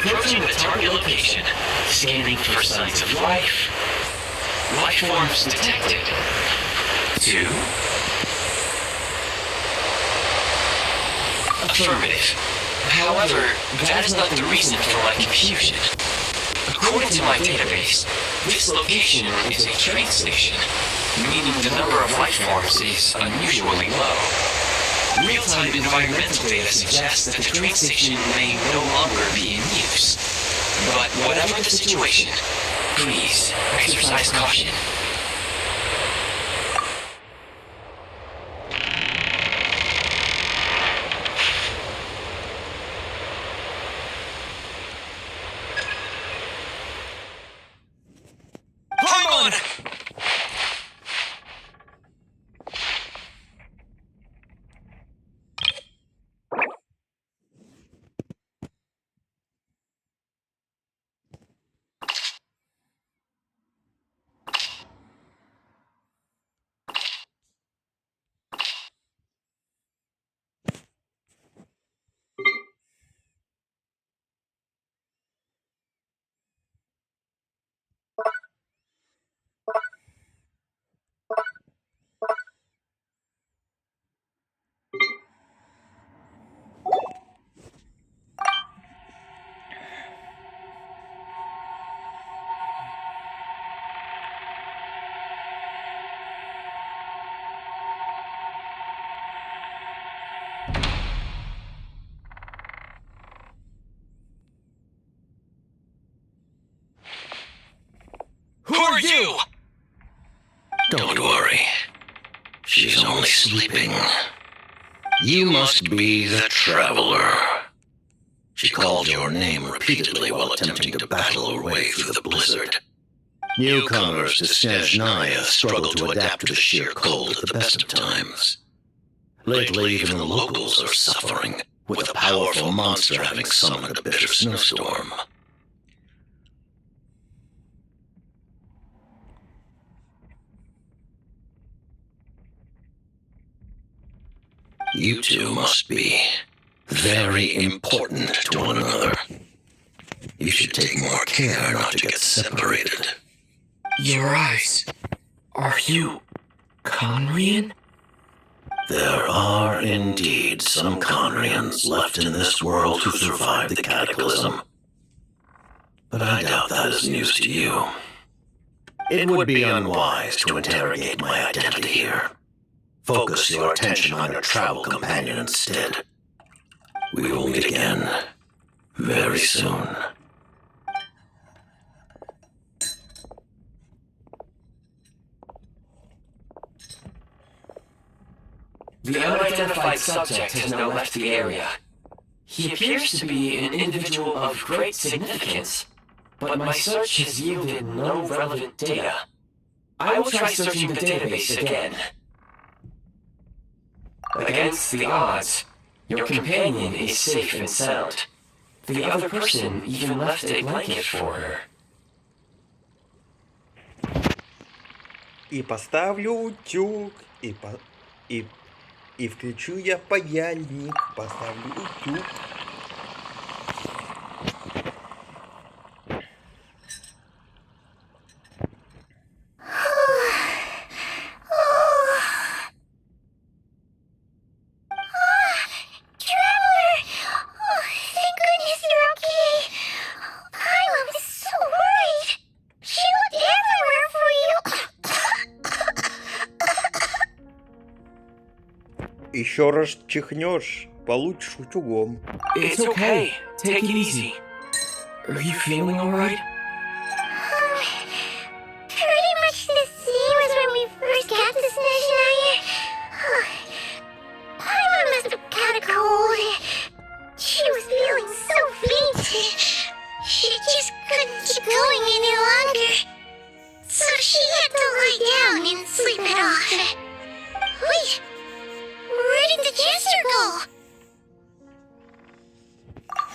Approaching the target location. Scanning for signs of life. Life forms detected. 2. Affirmative. However, that is not the reason for my confusion. According to my database, this location is a train station, meaning the number of life forms is unusually low. Real-time environmental data suggests that the train station may no longer be in use. But whatever the situation, please exercise caution. Hang on! Who are you? Don't worry. She's only sleeping. You must be the Traveler. She called your name repeatedly while attempting to battle her way through the blizzard. Newcomers to Snezhnaya struggle to adapt to the sheer cold at the best of times. Lately, even the locals are suffering, with a powerful monster having summoned a bitter snowstorm. You two must be very important to one another. You should take more care not to get separated. Your eyes. Are you Conrian? There are indeed some Conrians left in this world who survived the cataclysm. But I doubt that is news to you. It would be unwise to interrogate my identity here. Focus your attention on your travel companion instead. We will meet again very soon. The unidentified subject has now left the area. He appears to be an individual of great significance, but my search has yielded no relevant data. I will try searching the database again. Against the odds, your companion is safe and sound. The other person even left a blanket for her. И поставлю утюг, и включу я паяльник, поставлю утюг. Еще раз чихнешь, получишь утюгом. It's okay. Take it easy. Are you feeling alright? Pretty much the same as when we first got to Snezhnaya. Paimon must have caught a cold. She was feeling so faint. She just couldn't keep going any longer. So she had to lie down and sleep it off. Wait, where did the jester go?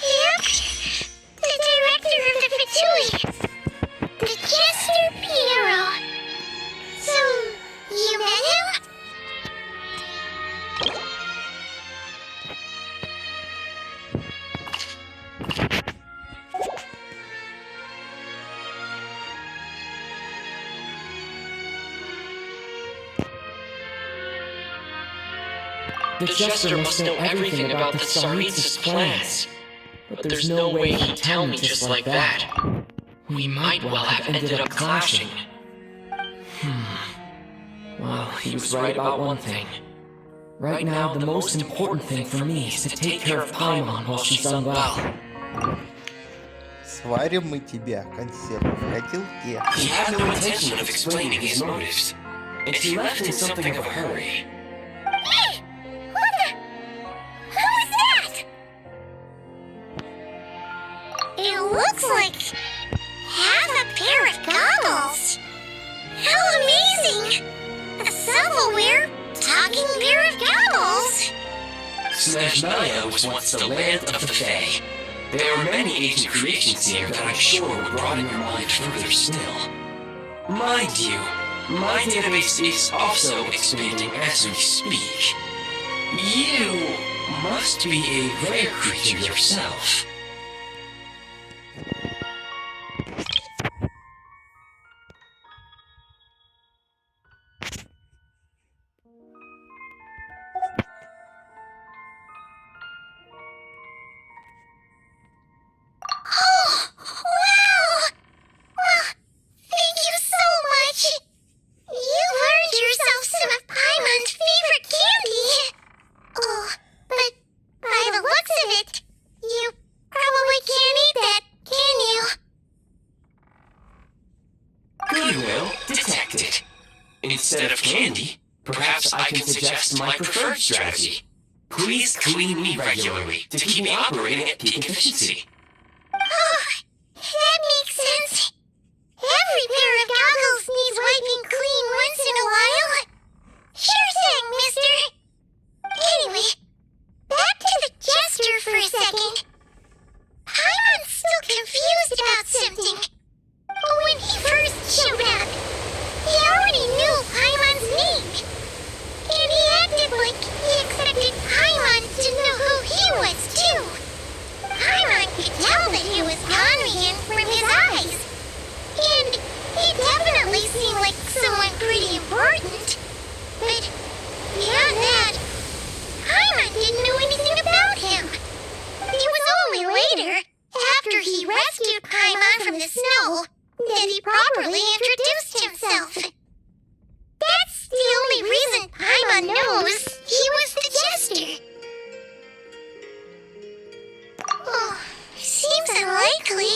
Yep, the director of the Fatui. The Jester must know everything about the Tsaritsa's plans. But there's no way he'd tell me just like that. We might well have ended up clashing. Well, he was right about one thing. Right now, the most important thing for me is to take care of Paimon while she's unwell. Сварим мы тебя консерву в котелке. He had no intention of explaining his motives, and he left in something of a hurry. Hey! What the? Who was that? It looks like half a pair of goggles. How amazing! A self-aware, talking pair of goggles. Snezhnaya was once the land of the Fae. There are many ancient creations here that I'm sure would broaden your mind further still. Mind you, my database is also expanding as we speak. You must be a rare creature yourself. Oh, wow! Well, thank you so much. You've earned yourself some of Paimon's favorite candy. Oh, but by the looks of it, you probably can't eat that, can you? Goodwill detected. Instead of candy, perhaps I can suggest my preferred strategy. Please clean me regularly to keep me operating at peak efficiency. Oh, that makes sense. Every pair of goggles needs wiping clean once in a while. Sure thing, mister. Anyway, back to the Jester for a second. Paimon's still confused about something. When he first showed up, he already knew Paimon's name. And he acted like he expected Paimon to know who he was, too. Paimon could tell that he was Ganrian from his eyes. And he definitely seemed like someone pretty important. But beyond that, Paimon didn't know anything about him. It was only later, after he rescued Paimon from the snow, that he properly introduced himself. That's the only reason Paimon knows he was the Jester. Oh, seems unlikely.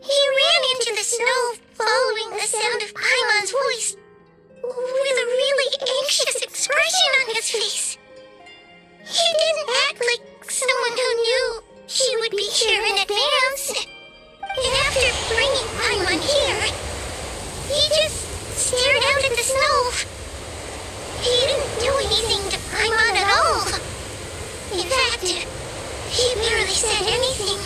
He ran into the snow following the sound of Paimon's voice, with a really anxious expression on his face. He didn't act like someone who knew he would be here in advance. And after bringing Paimon here, he just stared out at the snow. He didn't do anything to Paimon at all. In fact, he barely said anything.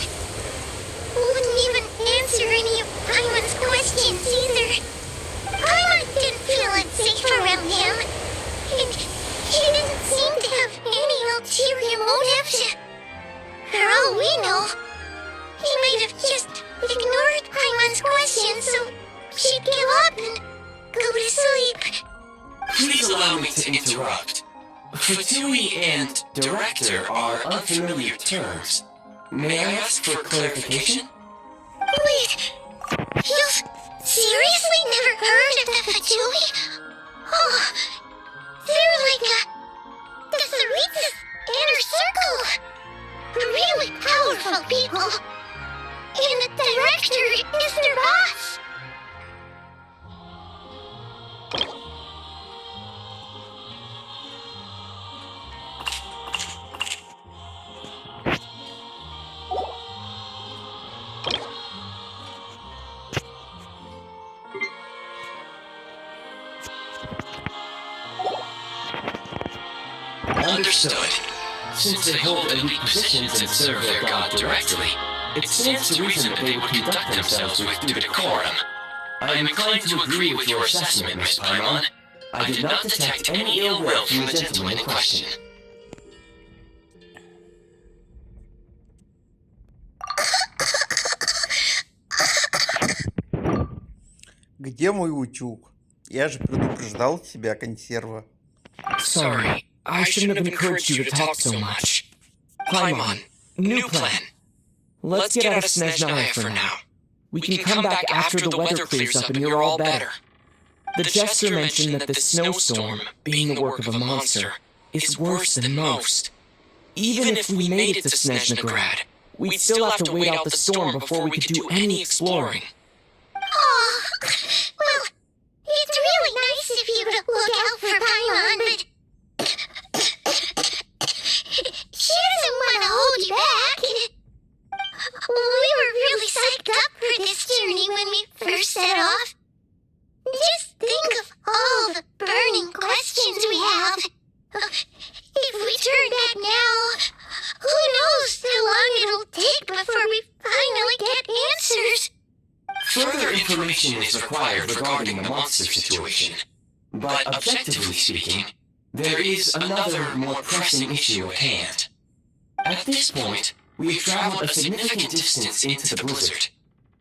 Wouldn't even answer any of Paimon's questions either. Paimon didn't feel unsafe around him, and he didn't seem to have any ulterior motive. For all we know, he might have just ignored Paimon's questions so she'd give up and go to sleep. Please allow me to interrupt. Fatui and director are unfamiliar terms. May I ask for clarification? Wait, you've seriously never heard of the Fatui? Oh, they're like the Tsaritsa's inner circle. Really powerful people. And the director is their boss. Understood. Since they hold elite positions and serve their god directly, it stands to reason that they would conduct themselves with due decorum. I am inclined to agree with your assessment, Miss Paimon. I did not detect any ill will from the gentleman in question. Где мой утюг? Я же предупреждал тебя, консерва. Sorry, I shouldn't have encouraged you to talk so much. Paimon, new plan. Let's get out of Snezhnaya for now. We can come back after the weather clears up and you're all better. The Jester mentioned that the snowstorm, being the work of a monster, is worse than most. Even if we made it to Snezhnegrad, we'd still have to wait out the storm before we could do any exploring. Oh, well, it's really nice of you to look out for Paimon, but she doesn't want to hold you back. We were really psyched up for this journey when we first set off. Just think of all the burning questions we have. If we turn back now, who knows how long it'll take before we finally get answers. Further information is required regarding the monster situation, but objectively speaking, there is another more pressing issue at hand. At this point, we've traveled a significant distance into the blizzard.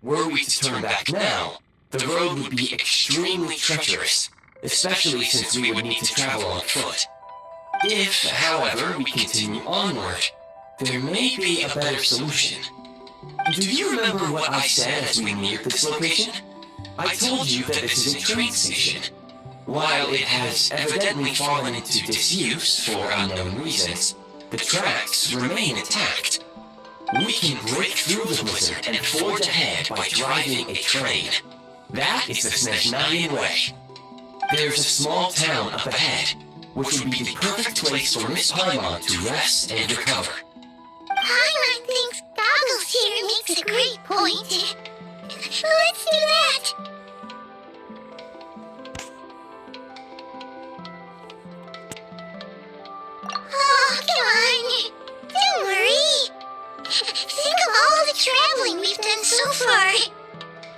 Were we to turn back now, the road would be extremely treacherous, especially since we would need to travel on foot. If, however, we continue onward, there may be a better solution. Do you remember what I said as we neared this location? I told you that this is a train station. While it has evidently fallen into disuse for unknown reasons, the tracks remain intact. We can break through the blizzard and forge ahead by driving a train. That is the Snezhnayan way. There's a small town up ahead, which would be the perfect place for Miss Paimon to rest and recover. Paimon thinks Goggles here makes a great point. Let's do that. Oh, come on. Don't worry. Think of all the traveling we've done so far.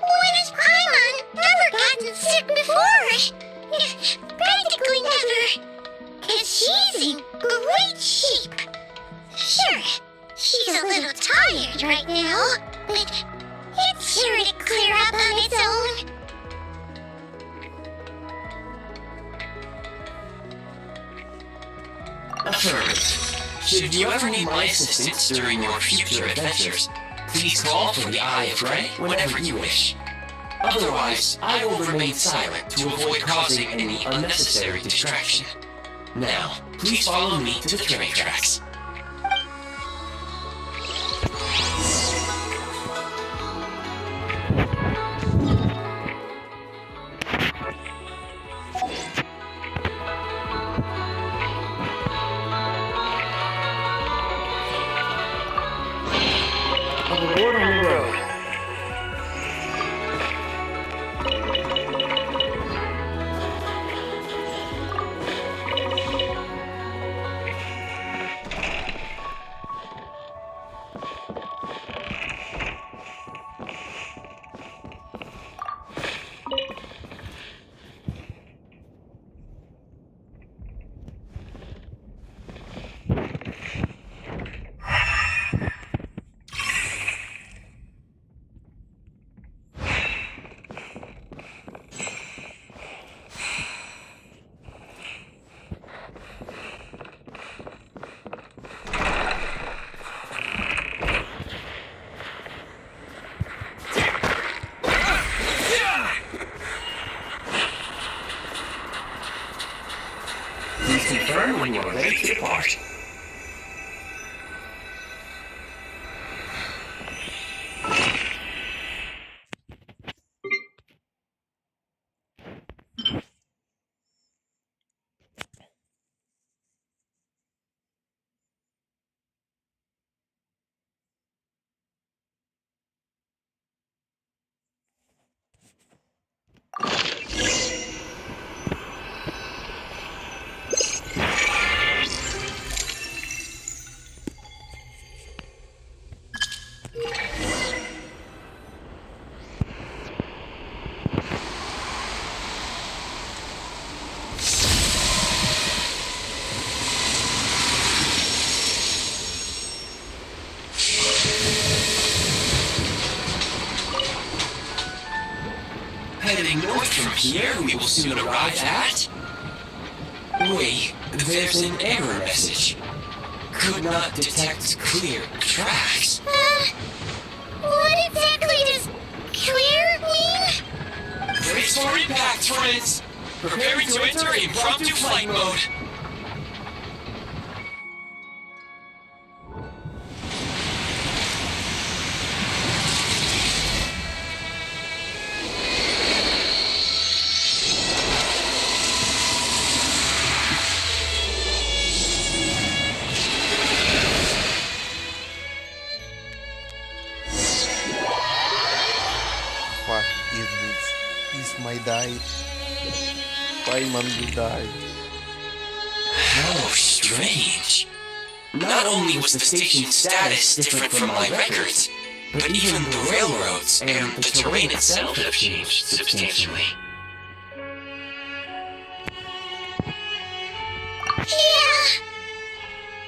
When has Paimon never gotten sick before? Practically never. And she's in great shape. Sure, she's a little tired right now, but it's sure to clear up on its own. Affirmative. Should you ever need my assistance during your future adventures, please call for the Eye of Grey whenever you wish. Otherwise, I will remain silent to avoid causing any unnecessary distraction. Now, please follow me to the train tracks. Aboard on the road. Confirm when you're ready to depart. Heading north from here, we will soon arrive at Wait, there's an error message. Could not detect clear tracks. What exactly does clear mean? Brace for impact, friends! Preparing to enter impromptu flight mode. Fuck is this? Is my die? Why mom you die? How strange. Not only was the station's status different from my records, but even the railroads and the terrain itself have changed substantially. Yeah.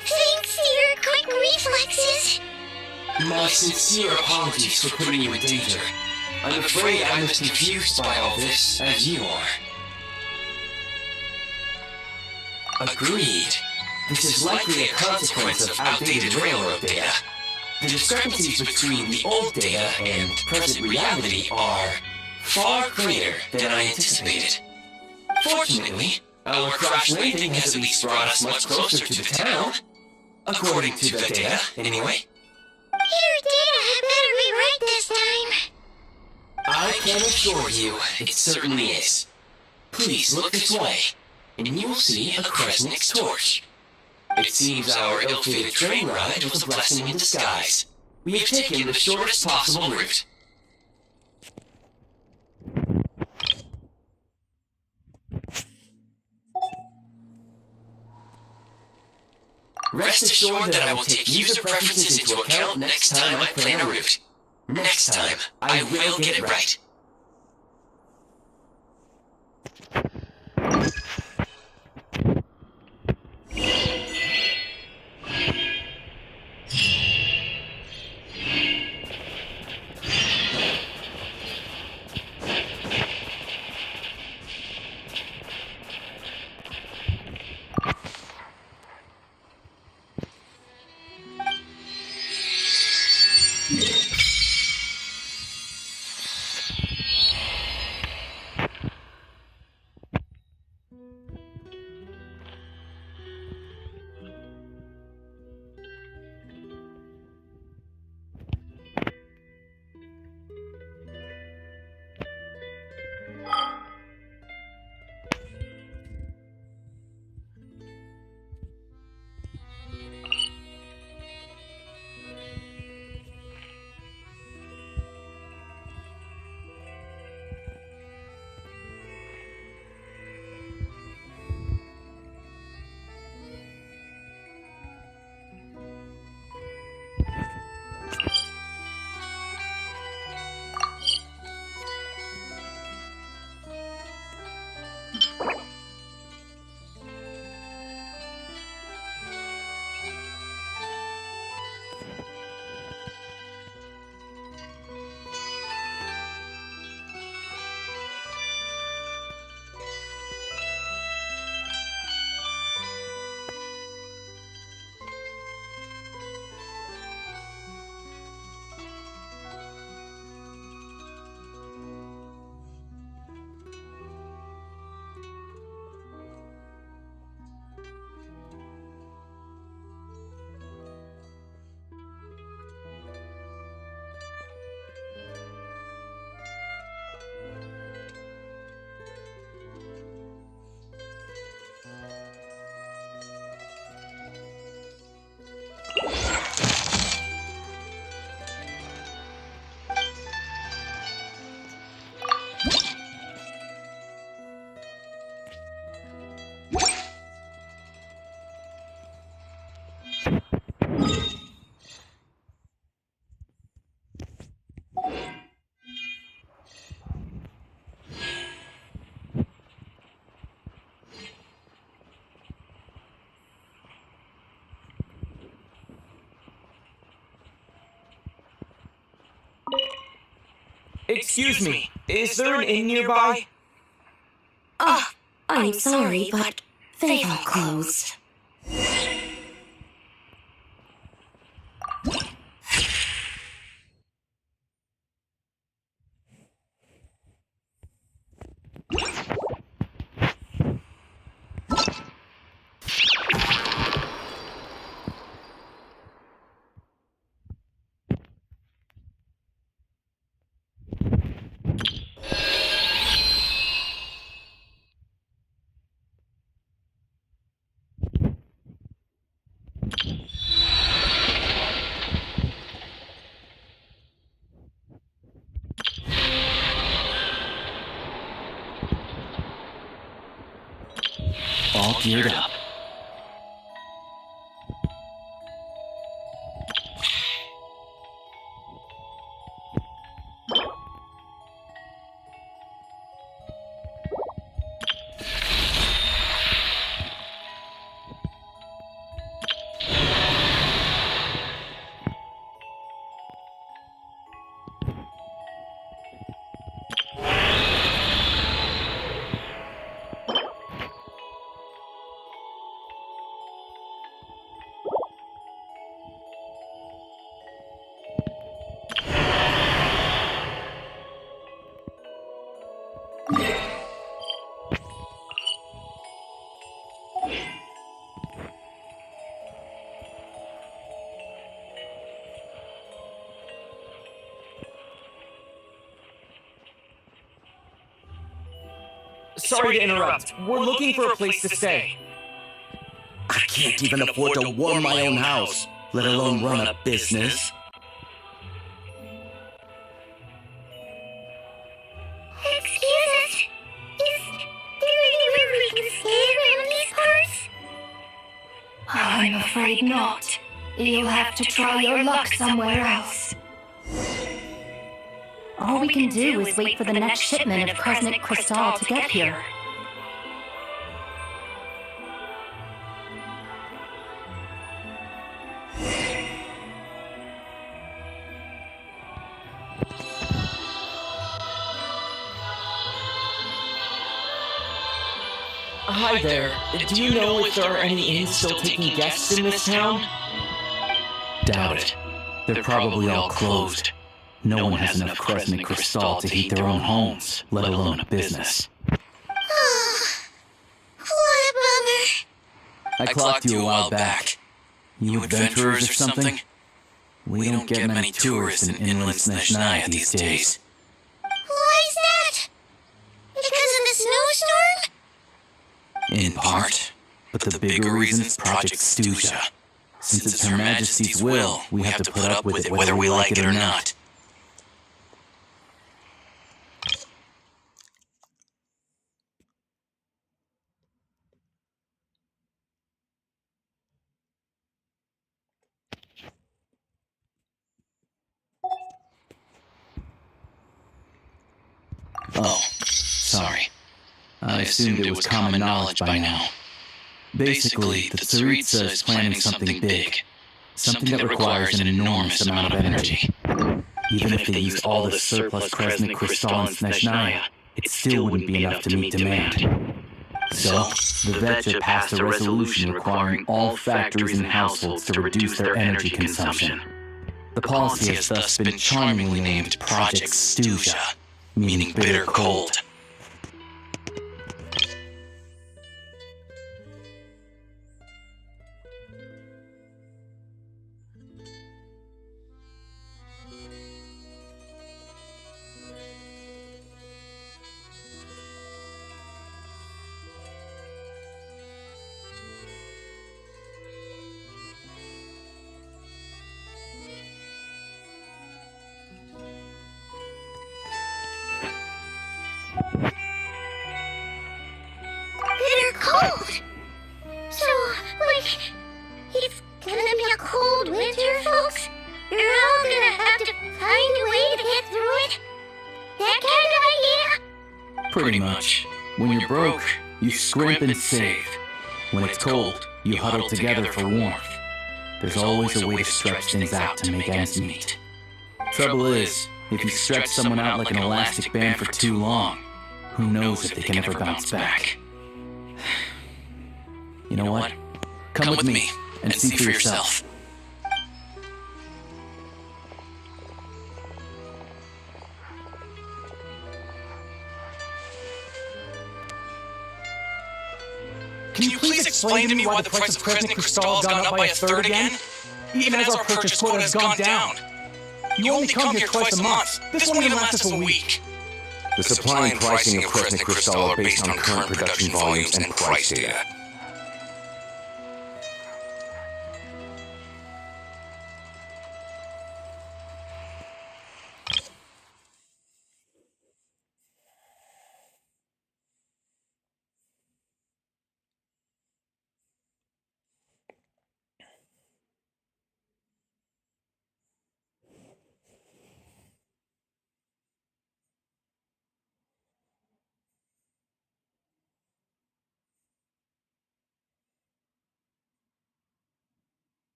Thanks to your quick reflexes. My sincere apologies for putting you in danger. I'm afraid I'm as confused by all this as you are. Agreed. This is likely a consequence of outdated railroad data. The discrepancies between the old data and present reality are far greater than I anticipated. Fortunately, our crash landing has at least brought us much closer to the town. According to the data, anyway. Your data had better be right this time. I can assure you, it certainly is. Please look this way, and you will see a Kresnik's torch. It seems our ill-fated train ride was a blessing in disguise. We have taken the shortest possible route. Rest assured that I will take user preferences into account next time I plan a route. Next time, I will get it right. Excuse me, is there an inn nearby? Oh, I'm sorry, but They've all closed. All geared up. Sorry to interrupt. We're looking for a place to stay. I can't even afford to warm my own house, let alone run a business. Excuse us. Is there anywhere we can stay around these parts? I'm afraid not. You'll have to try your luck somewhere else. All we can do is wait for the next shipment of cosmic crystal to get here. Hi there. Do you know if there are any inns still taking guests in this town? Doubt it. They're probably all closed. No one has enough cosmic crystal to heat their own homes, let alone a business. What a bummer. I clocked you a while back. You adventurers or something? We don't get many tourists in inland Snezhnaya these days. Why is that? Because of the snowstorm? In part, but the bigger reason is Project Stuja. Since it's Her Majesty's will, we have to put up with it whether we like it or not. Oh, sorry. I assumed it was common knowledge by now. Basically, the Tsaritsa is planning something big. Something that requires an enormous amount of energy. Even if they used all the surplus cosmic crystal in Snezhnaya, it still wouldn't be enough to meet demand. So, the Vetja passed a resolution requiring all factories and households to reduce their energy consumption. The policy has thus been charmingly named Project Stuja, meaning bitter cold. Bitter cold. So, like, it's gonna be a cold winter, folks? You're all gonna have to find a way to get through it? That kind of idea? Pretty much. When you're broke, you scrimp and save. When it's cold, you huddle together for warmth. There's always a way to stretch things out to make ends meet. Trouble is, if you stretch someone out like an elastic band for too long, who knows if they can ever bounce back. You know what? Come with me and see for yourself. Can you please explain to me why the price of Kresnik Crystal has gone up by a third again? Even as our purchase quota has gone down. You only come here twice a month. This won't even last us a week. The supply and pricing of Kresnik Crystal are based on current production volumes and price data.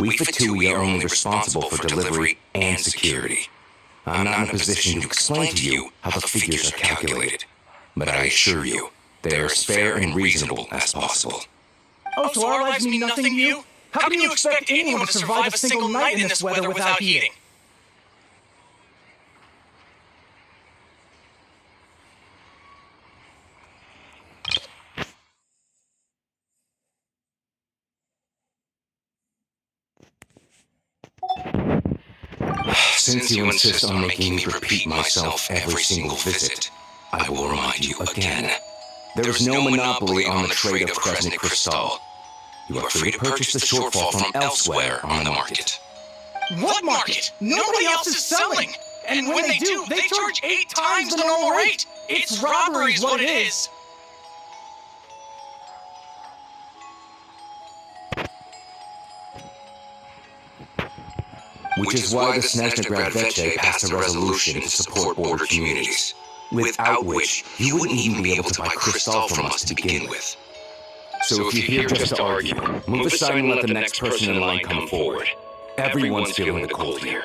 We Fatui are only responsible for delivery and security. I'm not in a position to explain to you how the figures are calculated, but I assure you, they are as fair and reasonable as possible. Oh, so our lives mean nothing to you? How can you expect anyone to survive a single night in this weather without heating? Since you insist on making me repeat myself every single visit, I will remind you again. There is no monopoly on the trade of Kresnik Crystal. You are free to purchase the shortfall from elsewhere on the market. What market? Nobody else is selling! And when they do, they charge 8 times the normal rate! It's robbery is what it is! Which is why the Snezhnegrad Veche passed a resolution to support border communities, without which you wouldn't even be able to buy crystal from us to begin with. So if you're here just to argue, move aside and let the next person in line come forward. Everyone's feeling the cold here.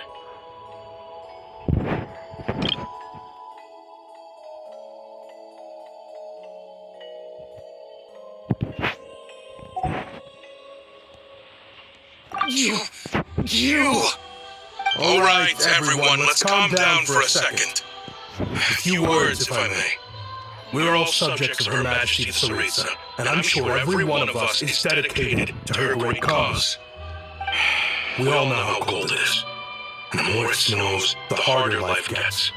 You! All right, everyone, let's calm down for a second. A few words, if I may. We are all subjects of Her Majesty the Tsaritsa, and I'm sure every one of us is dedicated to her great cause. We all know how cold it is, and the more it snows, the harder life gets.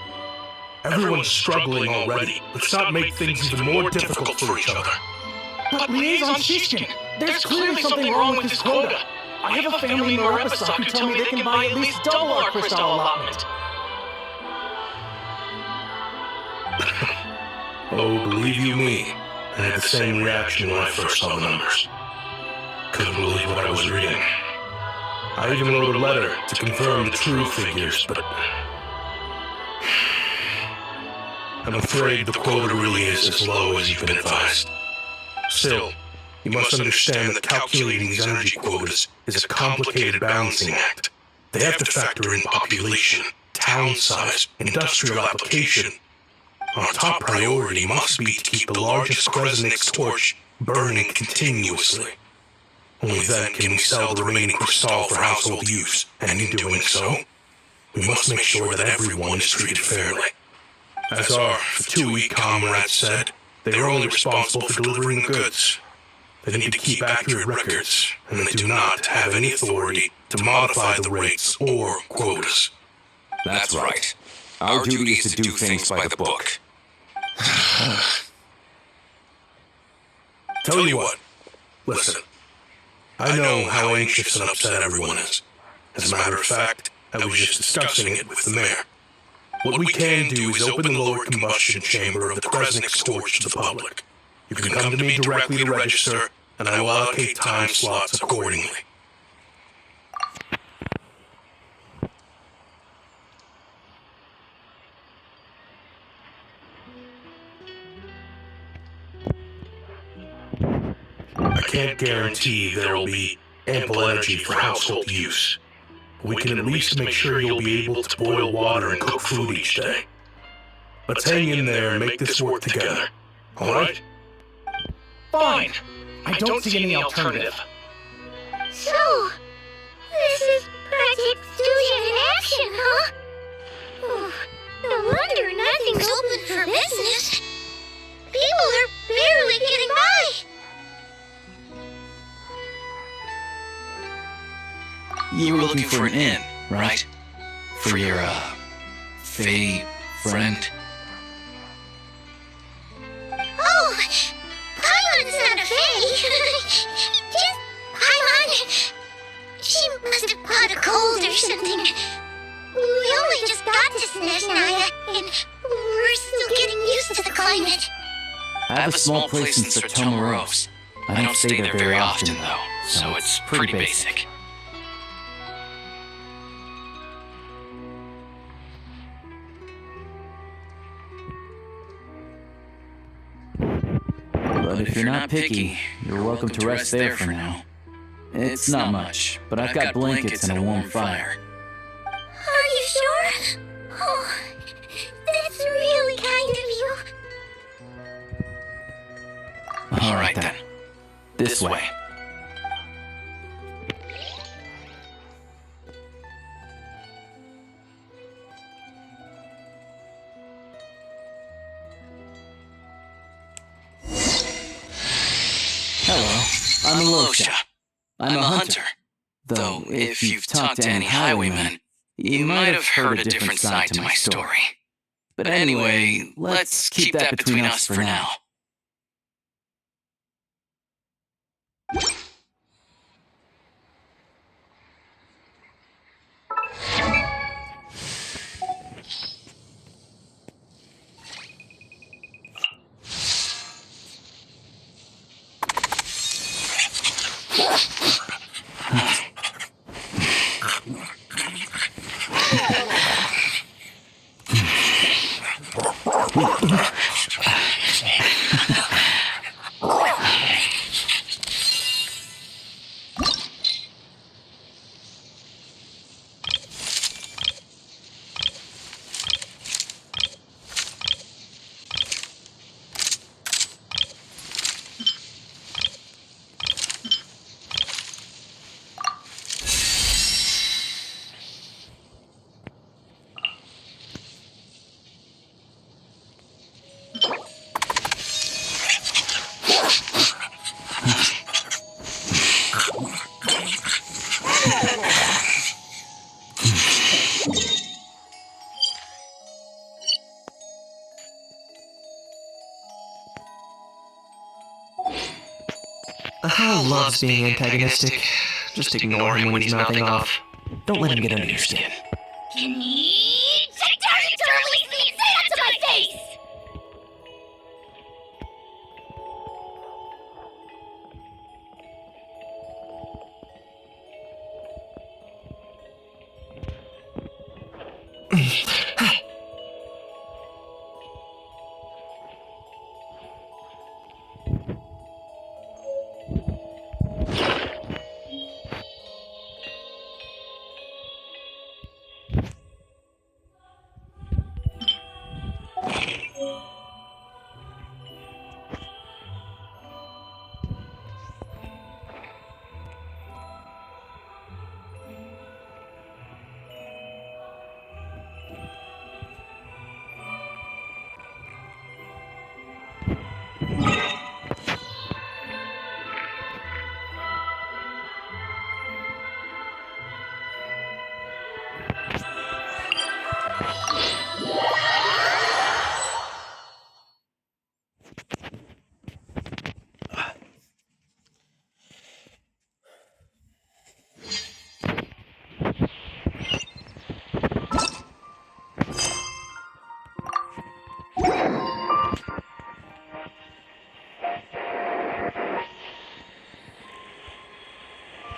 Everyone's struggling already. Let's not make things even more difficult for each other. But Liaison Shishkin, there's clearly something wrong with this quota. I have a family in Norepasak who tell me they can buy at least double our crystal allotment. Oh, believe you me, I had the same reaction when I first saw the numbers. Couldn't believe what I was reading. I even wrote a letter to confirm the true figures, but I'm afraid the quota really is as low as you've been advised. Still, you must understand that calculating these energy quotas is a complicated balancing act. They have to factor in population, town size, industrial application. Our top priority must be to keep the largest Kresnik's torch burning continuously. Only then can we sell the remaining crystal for household use, and in doing so, we must make sure that everyone is treated fairly. As our Fatui comrades said, they are only responsible for delivering the goods. They need to keep accurate records, and they do not have any authority to modify the rates or quotas. That's right. Our duty is to do things by the book. Tell you what, listen. I know how anxious and upset everyone is. As a matter of fact, I was just discussing it with the mayor. What we can do is open the lower combustion chamber of the Kresnik's torch to the public. You can come to me directly to register, and I will allocate time slots accordingly. I can't guarantee there will be ample energy for household use. We can at least make sure you'll be able to boil water and cook food each day. Let's hang in there and make this work together. Alright? Fine. I don't see any alternative. So, this is Project Studio in action, huh? Oh, no wonder nothing's open for business. People are barely getting by. You were looking for an inn, right? For your, Fae friend? Oh, Paimon's not a fae. Just Paimon. She must have caught a cold or something. We only just got to Snezhnaya, and we're still getting used to the climate. I have a small place in Sertomaros. I don't stay there very often, though, so it's pretty basic. But if you're not picky, you're welcome to rest there for now. It's not much, but I've got blankets and a warm fire. Are you sure? Oh, that's really kind of you. Alright then. This way. Hello, I'm Alosha. I'm a hunter. Though, if you've talked to any highwaymen, you might have heard a different side to my story. But anyway, let's keep that between us for now. Hal loves being antagonistic. Just ignore him when he's mouthing off. Don't let him get under your skin. Can you take down your turtles and say that to my face?